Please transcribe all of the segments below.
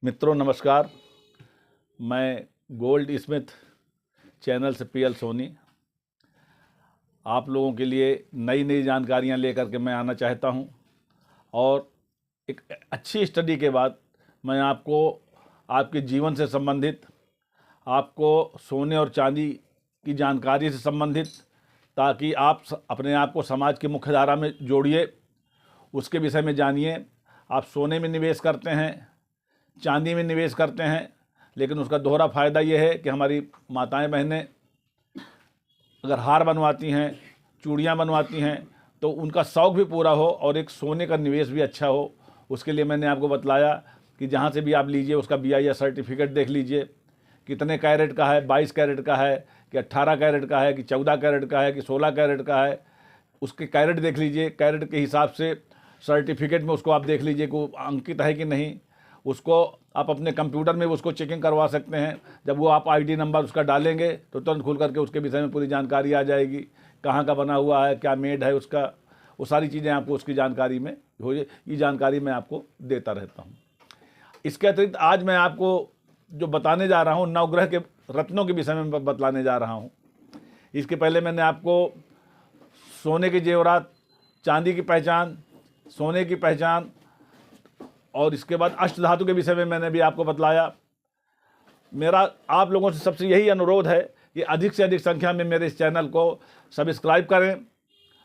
मित्रों नमस्कार। मैं गोल्ड स्मिथ चैनल से पीएल सोनी आप लोगों के लिए नई नई जानकारियां लेकर के मैं आना चाहता हूं और एक अच्छी स्टडी के बाद मैं आपको आपके जीवन से संबंधित, आपको सोने और चांदी की जानकारी से संबंधित, ताकि आप अपने आप को समाज की मुख्य धारा में जोड़िए, उसके विषय में जानिए। आप सोने में निवेश करते हैं, चांदी में निवेश करते हैं, लेकिन उसका दोहरा फ़ायदा ये है कि हमारी माताएं बहनें अगर हार बनवाती हैं, चूड़ियाँ बनवाती हैं, तो उनका शौक़ भी पूरा हो और एक सोने का निवेश भी अच्छा हो। उसके लिए मैंने आपको बतलाया कि जहाँ से भी आप लीजिए उसका BIS सर्टिफिकेट देख लीजिए, कितने कैरेट का है, 22 कैरेट का है कि 18 कैरेट का है कि 14 कैरेट का है कि 16 कैरेट का है। उसके कैरेट देख लीजिए, कैरेट के हिसाब से सर्टिफिकेट में उसको आप देख लीजिए कि अंकित है कि नहीं। उसको आप अपने कंप्यूटर में उसको चेकिंग करवा सकते हैं। जब वो आप ID नंबर उसका डालेंगे तो तुरंत खुल करके उसके विषय में पूरी जानकारी आ जाएगी, कहाँ का बना हुआ है, क्या मेड है उसका, वो सारी चीज़ें आपको उसकी जानकारी में हो। ये जानकारी मैं आपको देता रहता हूँ। इसके अतिरिक्त आज मैं आपको जो बताने जा रहा हूँ, नवग्रह के रत्नों के विषय में बतलाने जा रहा हूँ। इसके पहले मैंने आपको सोने के जेवरात, चांदी की पहचान, सोने की पहचान और इसके बाद अष्ट धातु के विषय में मैंने भी आपको बतलाया। मेरा आप लोगों से सबसे यही अनुरोध है कि अधिक से अधिक संख्या में मेरे इस चैनल को सब्सक्राइब करें,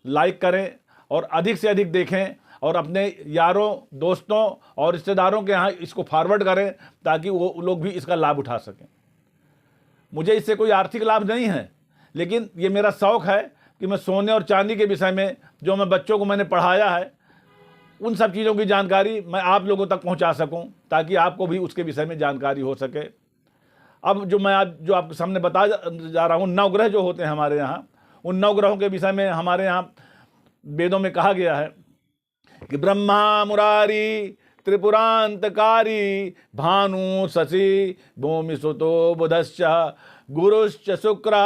लाइक करें और अधिक से अधिक देखें और अपने यारों, दोस्तों और रिश्तेदारों के यहाँ इसको फॉरवर्ड करें ताकि वो लोग भी इसका लाभ उठा सकें। मुझे इससे कोई आर्थिक लाभ नहीं है, लेकिन ये मेरा शौक़ है कि मैं सोने और चांदी के विषय में जो मैं बच्चों को मैंने पढ़ाया है, उन सब चीज़ों की जानकारी मैं आप लोगों तक पहुंचा सकूं ताकि आपको भी उसके विषय में जानकारी हो सके। अब जो मैं आज जो आपके सामने बता जा रहा हूं, नवग्रह जो होते हैं हमारे यहाँ, उन नवग्रहों के विषय में हमारे यहाँ वेदों में कहा गया है कि ब्रह्मा मुरारी त्रिपुरांतकारी भानु शशि भूमि सुतो बुधश्च गुरुश्च शुक्र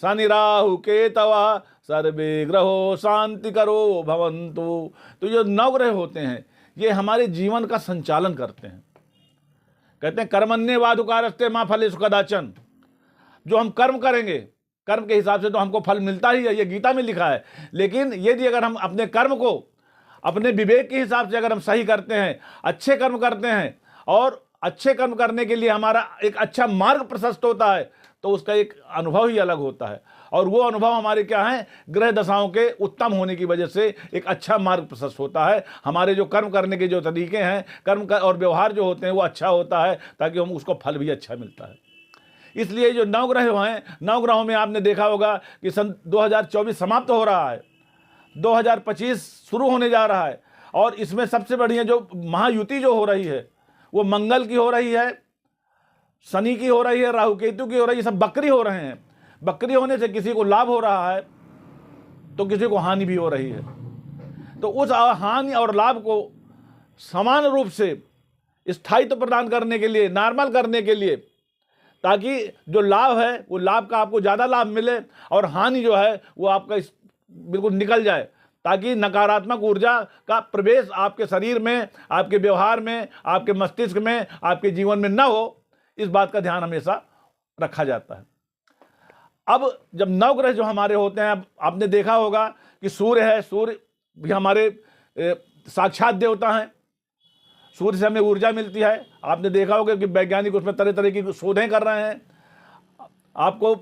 शनि राहु केतवा सर्वे ग्रहो शांति करो भवन्तु। तो जो नवग्रह होते हैं ये हमारे जीवन का संचालन करते हैं। कहते हैं कर्मण्येवाधिकारस्ते मा फलेषु कदाचन। जो हम कर्म करेंगे, कर्म के हिसाब से तो हमको फल मिलता ही है, ये गीता में लिखा है। लेकिन यदि अगर हम अपने कर्म को अपने विवेक के हिसाब से अगर हम सही करते हैं, अच्छे कर्म करते हैं और अच्छे कर्म करने के लिए हमारा एक अच्छा मार्ग प्रशस्त होता है, तो उसका एक अनुभव ही अलग होता है। और वो अनुभव हमारे क्या है, ग्रह दशाओं के उत्तम होने की वजह से एक अच्छा मार्ग प्रशस्त होता है। हमारे जो कर्म करने के जो तरीके हैं, कर्म का और व्यवहार जो होते हैं वो अच्छा होता है ताकि हम उसको फल भी अच्छा मिलता है। इसलिए जो नवग्रह हैं, नवग्रहों में आपने देखा होगा कि सन 2024 समाप्त हो रहा है, 2025 शुरू होने जा रहा है और इसमें सबसे बढ़िया जो महायुति जो हो रही है वो मंगल की हो रही है, शनि की हो रही है, राहु केतु की हो रही है, सब बकरी हो रहे हैं। बकरी होने से किसी को लाभ हो रहा है तो किसी को हानि भी हो रही है। तो उस हानि और लाभ को समान रूप से स्थायित्व प्रदान करने के लिए, नॉर्मल करने के लिए, ताकि जो लाभ है वो लाभ का आपको ज़्यादा लाभ मिले और हानि जो है वो आपका बिल्कुल निकल जाए, ताकि नकारात्मक ऊर्जा का प्रवेश आपके शरीर में, आपके व्यवहार में, आपके मस्तिष्क में, आपके जीवन में न हो। इस बात का ध्यान हमेशा रखा जाता है। अब जब नवग्रह जो हमारे होते हैं, आपने देखा होगा कि सूर्य है, सूर्य भी हमारे साक्षात देवता हैं। सूर्य से हमें ऊर्जा मिलती है। आपने देखा होगा कि वैज्ञानिक उसमें तरह तरह की शोधें कर रहे हैं। आपको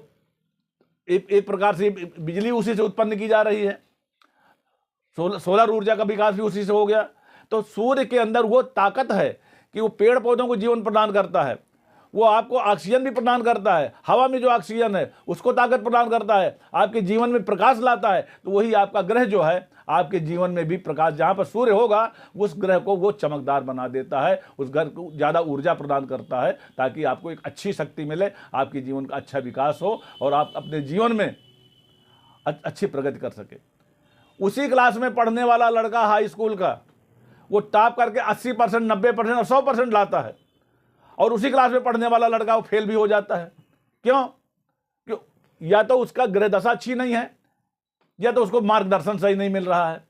एक प्रकार से बिजली उसी से उत्पन्न की जा रही है। सोलर ऊर्जा का विकास भी उसी से हो गया। तो सूर्य के अंदर वो ताकत है कि वो पेड़ पौधों को जीवन प्रदान करता है, वो आपको ऑक्सीजन भी प्रदान करता है, हवा में जो ऑक्सीजन है उसको ताकत प्रदान करता है, आपके जीवन में प्रकाश लाता है। तो वही आपका ग्रह जो है आपके जीवन में भी प्रकाश, जहाँ पर सूर्य होगा उस ग्रह को वो चमकदार बना देता है, उस ग्रह को ज़्यादा ऊर्जा प्रदान करता है ताकि आपको एक अच्छी शक्ति मिले, आपके जीवन का अच्छा विकास हो और आप अपने जीवन में अच्छी प्रगति कर सके। उसी क्लास में पढ़ने वाला लड़का हाई स्कूल का, वो टॉप करके 80%, 90% और 100% लाता है और उसी क्लास में पढ़ने वाला लड़का वो फेल भी हो जाता है। क्यों? या तो उसका ग्रह दशा अच्छी नहीं है, या तो उसको मार्गदर्शन सही नहीं मिल रहा है,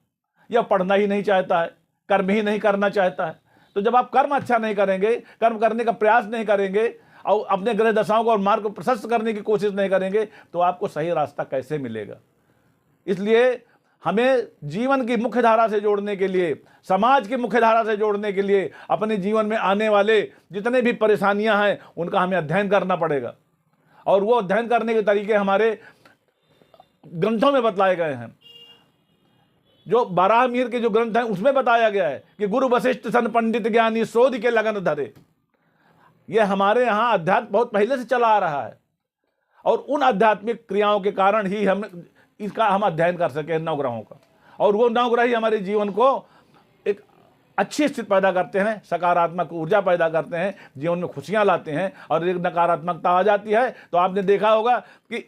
या पढ़ना ही नहीं चाहता है, कर्म ही नहीं करना चाहता है। तो जब आप कर्म अच्छा नहीं करेंगे, कर्म करने का प्रयास नहीं करेंगे और अपने ग्रह दशाओं को और मार्ग को प्रशस्त करने की कोशिश नहीं करेंगे, तो आपको सही रास्ता कैसे मिलेगा। इसलिए हमें जीवन की मुख्य धारा से जोड़ने के लिए, समाज की मुख्य धारा से जोड़ने के लिए, अपने जीवन में आने वाले जितने भी परेशानियां हैं उनका हमें अध्ययन करना पड़ेगा। और वो अध्ययन करने के तरीके हमारे ग्रंथों में बतलाए गए हैं। जो बाराहमीर के जो ग्रंथ हैं उसमें बताया गया है कि गुरु वशिष्ठ सन पंडित ज्ञानी शोध के लगन धरे। ये हमारे यहाँ अध्यात्म बहुत पहले से चला आ रहा है और उन आध्यात्मिक क्रियाओं के कारण ही हम अध्ययन कर सके नवग्रहों का। और वो नवग्रह ही हमारे जीवन को एक अच्छी स्थिति पैदा करते हैं, सकारात्मक ऊर्जा पैदा करते हैं, जीवन में खुशियां लाते हैं। और एक नकारात्मकता आ जाती है तो आपने देखा होगा कि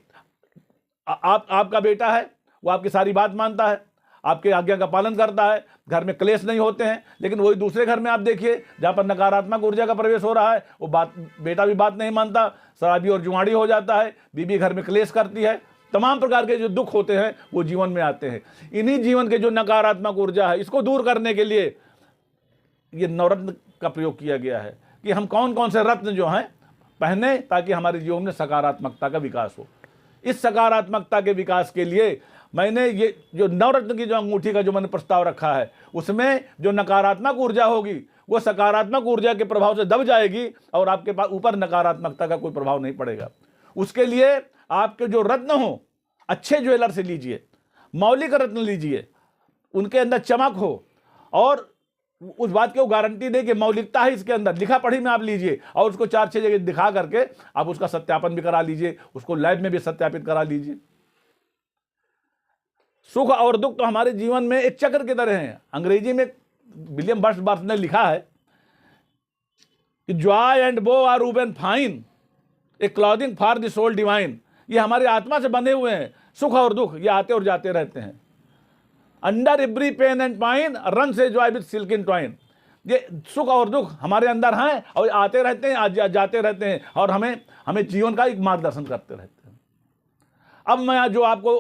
आपका बेटा है, वो आपकी सारी बात मानता है, आपके आज्ञा का पालन करता है, घर में क्लेश नहीं होते हैं। लेकिन वही दूसरे घर में आप देखिए जहाँ पर नकारात्मक ऊर्जा का प्रवेश हो रहा है, वो बेटा भी बात नहीं मानता, शराबी और जुआड़ी हो जाता है, बीबी घर में क्लेश करती है। तमाम प्रकार के जो दुख होते हैं वो जीवन में आते हैं। इन्हीं जीवन के जो नकारात्मक ऊर्जा है, इसको दूर करने के लिए ये नवरत्न का प्रयोग किया गया है कि हम कौन कौन से रत्न जो हैं पहने ताकि हमारे जीवन में सकारात्मकता का विकास हो। इस सकारात्मकता के विकास के लिए मैंने ये जो नवरत्न की जो अंगूठी का जो मैंने प्रस्ताव रखा है, उसमें जो नकारात्मक ऊर्जा होगी वो सकारात्मक ऊर्जा के प्रभाव से दब जाएगी और आपके पास ऊपर नकारात्मकता का कोई प्रभाव नहीं पड़ेगा। उसके लिए आपके जो रत्न हो, अच्छे ज्वेलर से लीजिए, मौलिक रत्न लीजिए, उनके अंदर चमक हो और उस बात की वो गारंटी दे कि मौलिकता है इसके अंदर, लिखा पढ़ी में आप लीजिए और उसको 4-6 जगह दिखा करके आप उसका सत्यापन भी करा लीजिए, उसको लैब में भी सत्यापित करा लीजिए। सुख और दुख तो हमारे जीवन में एक चक्र की तरह हैं। अंग्रेजी में विलियम वर्ड्सवर्थ ने लिखा है कि जॉय एंड वो आर रूबन fine, a clothing for the soul divine. ये हमारी आत्मा से बने हुए हैं। सुख और दुख ये आते और जाते रहते हैं। Under every pain and pine run से joy with silk in twine. ये सुख और दुख हमारे अंदर हैं और आते रहते हैं, आज जाते रहते हैं और हमें जीवन का एक मार्गदर्शन करते रहते हैं। अब मैं जो आपको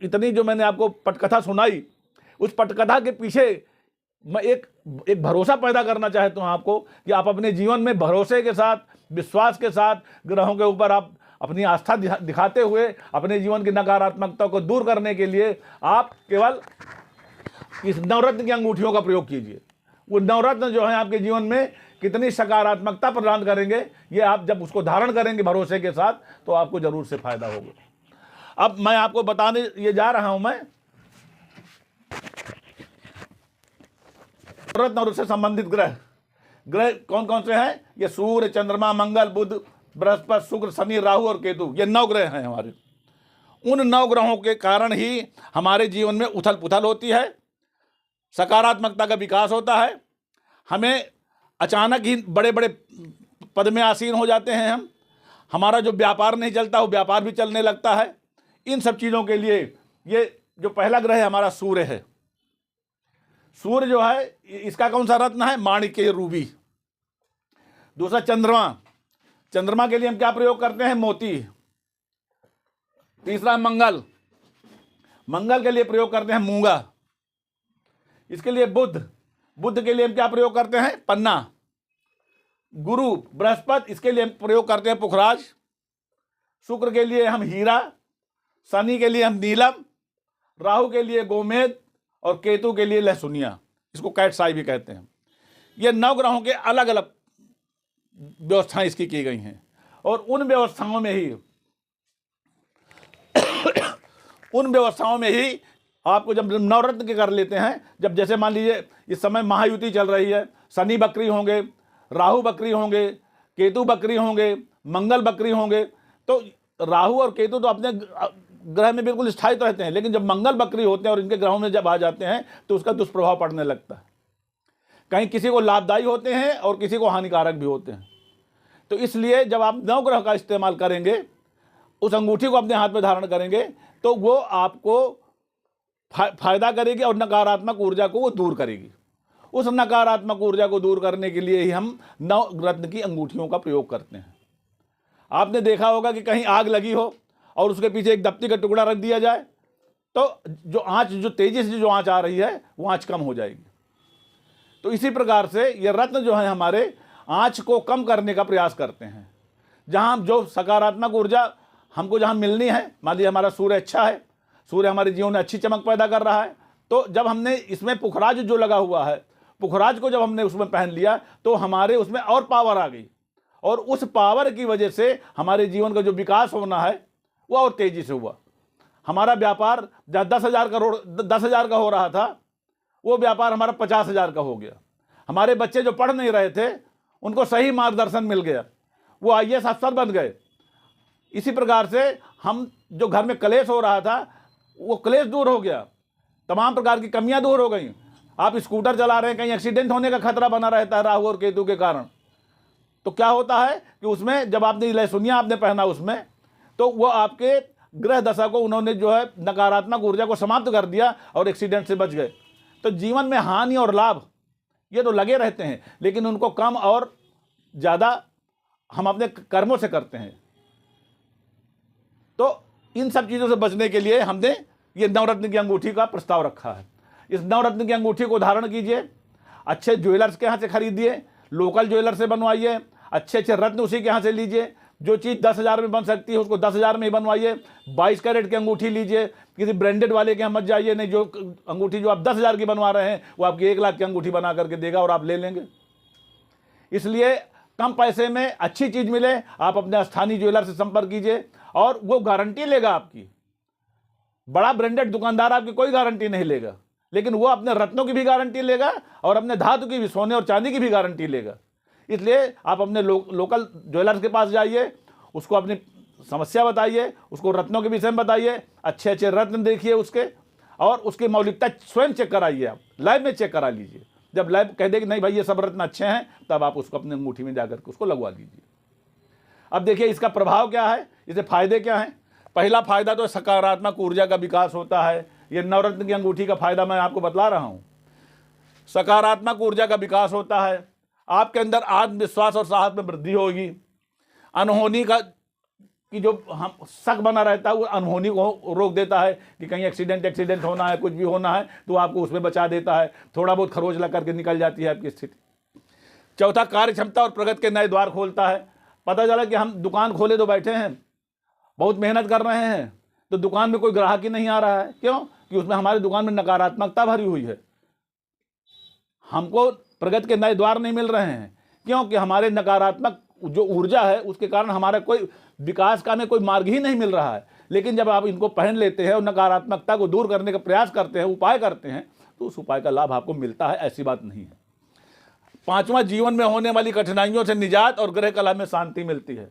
इतनी जो मैंने आपको पटकथा सुनाई, उस पटकथा के पीछे मैं एक भरोसा पैदा करना चाहता हूं आपको कि आप अपने जीवन में भरोसे के साथ, विश्वास के साथ ग्रहों के ऊपर आप अपनी आस्था दिखाते हुए अपने जीवन की नकारात्मकता को दूर करने के लिए आप केवल इस नवरत्न की अंगूठियों का प्रयोग कीजिए। वो नवरत्न जो है आपके जीवन में कितनी सकारात्मकता प्रदान करेंगे, ये आप जब उसको धारण करेंगे भरोसे के साथ तो आपको जरूर से फायदा होगा। अब मैं आपको बताने ये जा रहा हूं, मैं नवरत्न और उससे संबंधित ग्रह कौन कौन से हैं। ये सूर्य, चंद्रमा, मंगल, बुध, बृहस्पति, शुक्र, शनि, राहु और केतु, ये 9 ग्रह हैं हमारे। उन 9 ग्रहों के कारण ही हमारे जीवन में उथल पुथल होती है, सकारात्मकता का विकास होता है, हमें अचानक ही बड़े बड़े पद में आसीन हो जाते हैं हमारा जो व्यापार नहीं चलता वो व्यापार भी चलने लगता है। इन सब चीज़ों के लिए ये जो पहला ग्रह है हमारा सूर्य है। सूर्य जो है इसका कौन सा रत्न है, माणिक्य रूबी। दूसरा चंद्रमा, चंद्रमा के लिए हम क्या प्रयोग करते हैं, मोती। तीसरा मंगल, मंगल के लिए प्रयोग करते हैं मूंगा। इसके लिए बुध, बुध के लिए हम क्या प्रयोग करते हैं, पन्ना। गुरु, बृहस्पति, इसके लिए हम प्रयोग करते हैं पुखराज। शुक्र के लिए हम हीरा, शनि के लिए हम नीलम, राहु के लिए गोमेद और केतु के लिए लहसुनिया, इसको कैटसाई भी कहते हैं। ये 9 ग्रहों के अलग अलग व्यवस्थाएं इसकी की गई हैं और उन व्यवस्थाओं में ही आपको जब नवरत्न के कर लेते हैं, जब जैसे मान लीजिए इस समय महायुति चल रही है, शनि बकरी होंगे, राहु बकरी होंगे, केतु बकरी होंगे, मंगल बकरी होंगे। तो राहु और केतु तो अपने ग्रह में बिल्कुल स्थायित्व रहते हैं, लेकिन जब मंगल बकरी होते हैं और इनके ग्रहों में जब आ जाते हैं तो उसका दुष्प्रभाव पड़ने लगता है। कहीं किसी को लाभदायी होते हैं और किसी को हानिकारक भी होते हैं। तो इसलिए जब आप 9 ग्रह का इस्तेमाल करेंगे, उस अंगूठी को अपने हाथ में धारण करेंगे, तो वो आपको फायदा करेगी और नकारात्मक ऊर्जा को वो दूर करेगी। उस नकारात्मक ऊर्जा को दूर करने के लिए ही हम 9 रत्न की अंगूठियों का प्रयोग करते हैं। आपने देखा होगा कि कहीं आग लगी हो और उसके पीछे एक दफ्ती का टुकड़ा रख दिया जाए तो जो तेजी से जो आंच आ रही है वो आंच कम हो जाएगी। तो इसी प्रकार से ये रत्न जो है हमारे आँच को कम करने का प्रयास करते हैं। जहाँ जो सकारात्मक ऊर्जा हमको जहाँ मिलनी है, मान लीजिए हमारा सूर्य अच्छा है, सूर्य हमारे जीवन में अच्छी चमक पैदा कर रहा है, तो जब हमने इसमें पुखराज जो लगा हुआ है, पुखराज को जब हमने उसमें पहन लिया तो हमारे उसमें और पावर आ गई, और उस पावर की वजह से हमारे जीवन का जो विकास होना है वो और तेजी से हुआ। हमारा व्यापार जहाँ 10,000 का हो रहा था, वो व्यापार हमारा 50,000 का हो गया। हमारे बच्चे जो पढ़ नहीं रहे थे उनको सही मार्गदर्शन मिल गया, वो IAS अफसर बन गए। इसी प्रकार से हम जो घर में क्लेश हो रहा था वो क्लेश दूर हो गया, तमाम प्रकार की कमियां दूर हो गई। आप स्कूटर चला रहे हैं, कहीं एक्सीडेंट होने का खतरा बना रहता है राहु और केतु के कारण। तो क्या होता है कि उसमें जब आपने लहसुनिया आपने पहना उसमें, तो वो आपके ग्रह दशा को उन्होंने जो है नकारात्मक ऊर्जा को समाप्त कर दिया और एक्सीडेंट से बच गए। तो जीवन में हानि और लाभ ये तो लगे रहते हैं, लेकिन उनको कम और ज़्यादा हम अपने कर्मों से करते हैं। तो इन सब चीज़ों से बचने के लिए हमने ये नवरत्न की अंगूठी का प्रस्ताव रखा है। इस नवरत्न की अंगूठी को धारण कीजिए, अच्छे ज्वेलर्स के यहाँ से खरीदिए, लोकल ज्वेलर से बनवाइए, अच्छे अच्छे रत्न उसी के यहाँ से लीजिए। जो चीज़ 10,000 में बन सकती है उसको 10,000 में ही बनवाइए। 22 कैरेट की अंगूठी लीजिए, किसी ब्रांडेड वाले के यहाँ मत जाइए, नहीं जो अंगूठी जो आप 10,000 की बनवा रहे हैं वो आपकी 1 लाख की अंगूठी बना करके देगा और आप ले लेंगे। इसलिए कम पैसे में अच्छी चीज़ मिले, आप अपने स्थानीय ज्वेलर से संपर्क कीजिए और वो गारंटी लेगा आपकी। बड़ा ब्रांडेड दुकानदार आपकी कोई गारंटी नहीं लेगा, लेकिन वो अपने रत्नों की भी गारंटी लेगा और अपने धातु की भी, सोने और चांदी की भी गारंटी लेगा। इसलिए आप अपने लोकल ज्वेलर्स के पास जाइए, उसको अपनी समस्या बताइए, उसको रत्नों के विषय में बताइए, अच्छे अच्छे रत्न देखिए उसके, और उसकी मौलिकता स्वयं चेक कराइए। आप लाइव में चेक करा लीजिए। जब लाइव कह दे कि नहीं भाई ये सब रत्न अच्छे हैं, तब आप उसको अपने अंगूठी में जाकर के उसको लगवा लीजिए। अब देखिए इसका प्रभाव क्या है, इससे फायदे क्या हैं। पहला फायदा तो सकारात्मक ऊर्जा का विकास होता है। ये नवरत्न की अंगूठी का फायदा मैं आपको बतला रहा हूँ। सकारात्मक ऊर्जा का विकास होता है, आपके अंदर आत्मविश्वास और साहस में वृद्धि होगी। अनहोनी का कि जो हम शक बना रहता है वो अनहोनी को रोक देता है कि कहीं एक्सीडेंट होना है, कुछ भी होना है तो आपको उसमें बचा देता है। थोड़ा बहुत खरोच लग करके निकल जाती है आपकी स्थिति। चौथा, कार्य क्षमता और प्रगति के नए द्वार खोलता है। पता चला कि हम दुकान खोले तो बैठे हैं, बहुत मेहनत कर रहे हैं, तो दुकान में कोई ग्राहक ही नहीं आ रहा है। क्यों? कि उसमें हमारी दुकान में नकारात्मकता भरी हुई है। हमको प्रगति के नए द्वार नहीं मिल रहे हैं, क्योंकि हमारे नकारात्मक जो ऊर्जा है उसके कारण हमारा कोई विकास का में कोई मार्ग ही नहीं मिल रहा है। लेकिन जब आप इनको पहन लेते हैं और नकारात्मकता को दूर करने का प्रयास करते हैं, उपाय करते हैं, तो उस उपाय का लाभ आपको मिलता है, ऐसी बात नहीं है। पांचवा, जीवन में होने वाली कठिनाइयों से निजात और ग्रह कला में शांति मिलती है।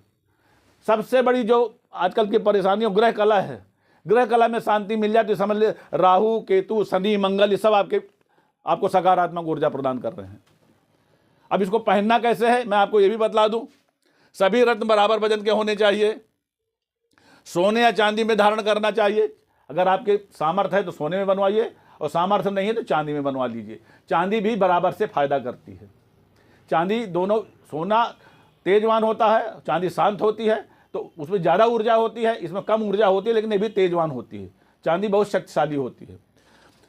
सबसे बड़ी जो आजकल की परेशानी ग्रह कला है। ग्रह कला में शांति मिल जाए तो समझ ले राहु, केतु, शनि, मंगल ये सब आपको सकारात्मक ऊर्जा प्रदान कर रहे हैं। अब इसको पहनना कैसे है मैं आपको ये भी बतला दूं। सभी रत्न बराबर वजन के होने चाहिए। सोने या चांदी में धारण करना चाहिए। अगर आपके सामर्थ्य है तो सोने में बनवाइए, और सामर्थ्य नहीं है तो चांदी में बनवा लीजिए। चांदी भी बराबर से फायदा करती है। चांदी दोनों, सोना तेजवान होता है, चांदी शांत होती है, तो उसमें ज़्यादा ऊर्जा होती है, इसमें कम ऊर्जा होती है, लेकिन ये भी तेजवान होती है। चांदी बहुत शक्तिशाली होती है।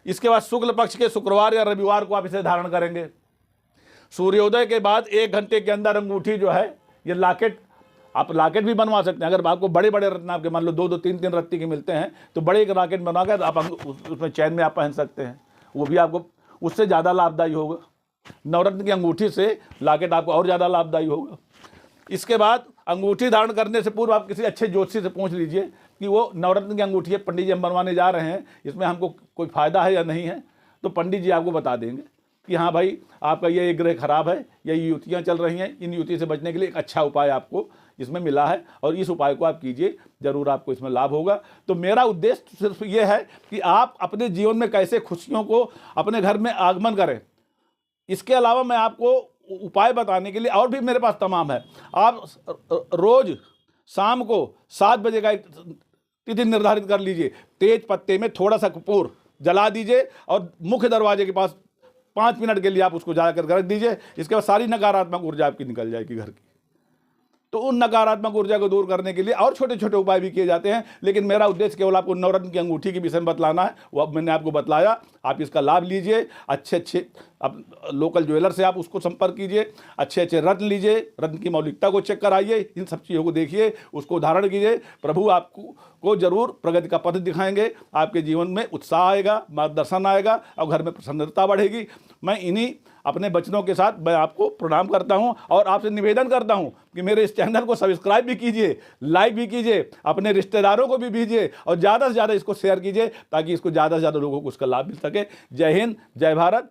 इसके बाद शुक्ल पक्ष के शुक्रवार या रविवार को आप इसे धारण करेंगे। सूर्योदय के बाद 1 घंटे के अंदर अंगूठी जो है, ये लॉकेट, आप लॉकेट भी बनवा सकते हैं। अगर आपको बड़े बड़े रत्न आपके मान लो 2-2, 3-3 रत्ती के मिलते हैं, तो बड़े एक लॉकेट बना कर आप उसमें चैन में आप पहन सकते हैं। वो भी आपको उससे ज़्यादा लाभदायी होगा। नवरत्न की अंगूठी से लॉकेट आपको और ज़्यादा लाभदायी होगा। इसके बाद अंगूठी धारण करने से पूर्व आप किसी अच्छे ज्योतिषी से पूछ लीजिए कि वो नवरत्न की अंगूठी है, पंडित जी हम बनवाने जा रहे हैं, इसमें हमको कोई फ़ायदा है या नहीं है। तो पंडित जी आपको बता देंगे कि हाँ भाई आपका ये ग्रह खराब है, ये युतियाँ चल रही हैं, इन युति से बचने के लिए एक अच्छा उपाय आपको इसमें मिला है और इस उपाय को आप कीजिए, ज़रूर आपको इसमें लाभ होगा। तो मेरा उद्देश्य सिर्फ ये है कि आप अपने जीवन में कैसे खुशियों को अपने घर में आगमन करें। इसके अलावा मैं आपको उपाय बताने के लिए और भी मेरे पास तमाम है। आप रोज़ शाम को 7 बजे का एक तिथि निर्धारित कर लीजिए। तेज पत्ते में थोड़ा सा कपूर जला दीजिए और मुख्य दरवाजे के पास 5 मिनट के लिए आप उसको जाकर रख दीजिए। इसके बाद सारी नकारात्मक ऊर्जा आपकी निकल जाएगी घर की। तो उन नकारात्मक ऊर्जा को दूर करने के लिए और छोटे छोटे उपाय भी किए जाते हैं, लेकिन मेरा उद्देश्य केवल आपको नवरत्न की अंगूठी के विषय में बतलाना है। वो अब मैंने आपको बतलाया, आप इसका लाभ लीजिए। अच्छे अच्छे अब लोकल ज्वेलर से आप उसको संपर्क कीजिए, अच्छे अच्छे रत्न लीजिए, रत्न की मौलिकता को चेक कराइए, इन सब चीज़ों को देखिए, उसको धारण कीजिए। प्रभु आपको जरूर प्रगति का पथ दिखाएंगे, आपके जीवन में उत्साह आएगा, मार्गदर्शन आएगा और घर में प्रसन्नता बढ़ेगी। मैं इन्हीं अपने वचनों के साथ मैं आपको प्रणाम करता हूं और आपसे निवेदन करता हूं कि मेरे इस चैनल को सब्सक्राइब भी कीजिए, लाइक भी कीजिए, अपने रिश्तेदारों को भी भेजिए और ज़्यादा से ज़्यादा इसको शेयर कीजिए ताकि इसको ज़्यादा से ज़्यादा लोगों को उसका लाभ मिल सके। जय हिंद, जय भारत,